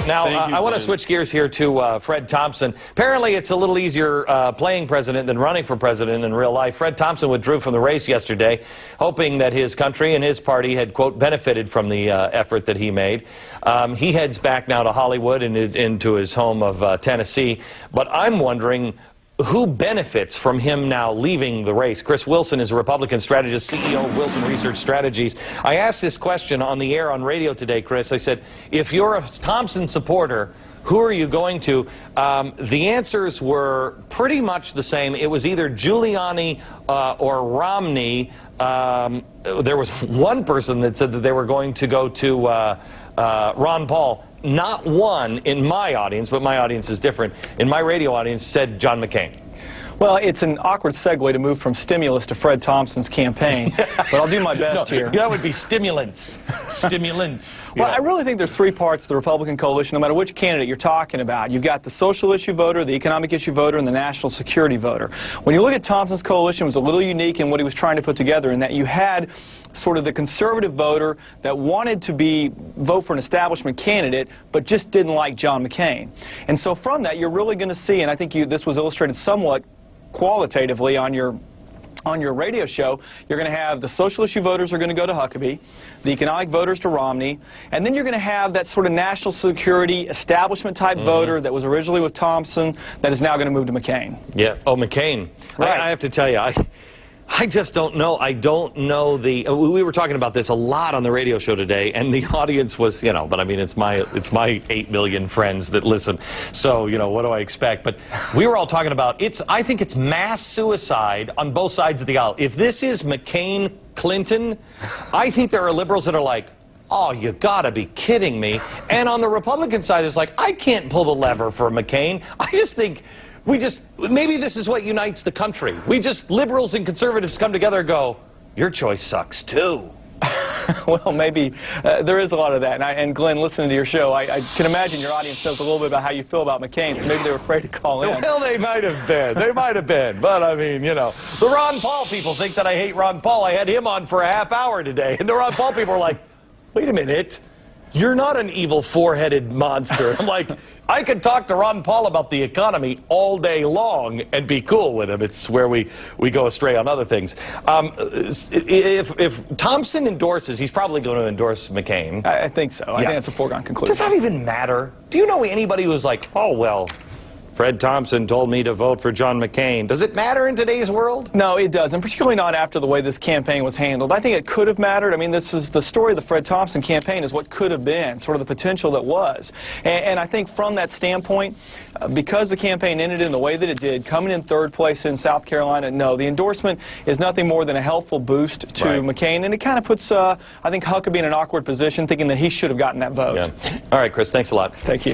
Now, I want to switch gears here to Fred Thompson. Apparently, it's a little easier playing president than running for president in real life. Fred Thompson withdrew from the race yesterday, hoping that his country and his party had, quote, benefited from the effort that he made. He heads back now to Hollywood and into his home of Tennessee. But I'm wondering, who benefits from him now leaving the race? Chris Wilson is a Republican strategist, CEO of Wilson Research Strategies. I asked this question on the air on radio today, Chris. I said, if you're a Thompson supporter, who are you going to? The answers were pretty much the same. It was either Giuliani or Romney. There was one person that said that they were going to go to Ron Paul. Not one in my audience, but my audience is different. In my radio audience said John McCain. Well, it's an awkward segue to move from stimulus to Fred Thompson's campaign, but I'll do my best here. That would be stimulants. Stimulants. Well, I really think there's three parts to the Republican coalition, no matter which candidate you're talking about. You've got the social issue voter, the economic issue voter, and the national security voter. When you look at Thompson's coalition, it was a little unique in what he was trying to put together, in that you had sort of the conservative voter that wanted to vote for an establishment candidate, but just didn't like John McCain. And so from that, you're really going to see, and I think this was illustrated somewhat qualitatively on your radio show, you're going to have the social issue voters are going to go to Huckabee, the economic voters to Romney, and then you're going to have that sort of national security establishment type voter that was originally with Thompson that is now going to move to McCain. Yeah. Oh, McCain. Right. I have to tell you, I just don't know. I don't know we were talking about this a lot on the radio show today, and the audience was, but I mean, it's my 8 million friends that listen. So, what do I expect? But we were all talking about, I think it's mass suicide on both sides of the aisle. If this is McCain, Clinton, I think there are liberals that are like, oh, you gotta be kidding me. And on the Republican side, it's like, I can't pull the lever for McCain. I just think maybe this is what unites the country. Liberals and conservatives come together and go, your choice sucks too. Well, maybe there is a lot of that. And Glenn, listening to your show, I can imagine your audience knows a little bit about how you feel about McCain, so maybe they were afraid to call in. Well, they might have been. They might have been. But, I mean, the Ron Paul people think that I hate Ron Paul. I had him on for a half hour today, and the Ron Paul people are like, wait a minute. You're not an evil four-headed monster. I'm like, I could talk to Ron Paul about the economy all day long and be cool with him. It's where we go astray on other things. If Thompson endorses, he's probably going to endorse McCain. I think so. I think that's a foregone conclusion. Does that even matter? Do you know anybody who's like, oh, well, Fred Thompson told me to vote for John McCain? Does it matter in today's world? No, it doesn't, particularly not after the way this campaign was handled. I think it could have mattered. I mean, this is the story of the Fred Thompson campaign is what could have been, sort of the potential that was. And I think from that standpoint, because the campaign ended in the way that it did, coming in third place in South Carolina, no, the endorsement is nothing more than a helpful boost to McCain, and it kind of puts, I think, Huckabee in an awkward position, thinking that he should have gotten that vote. Yeah. All right, Chris, thanks a lot. Thank you.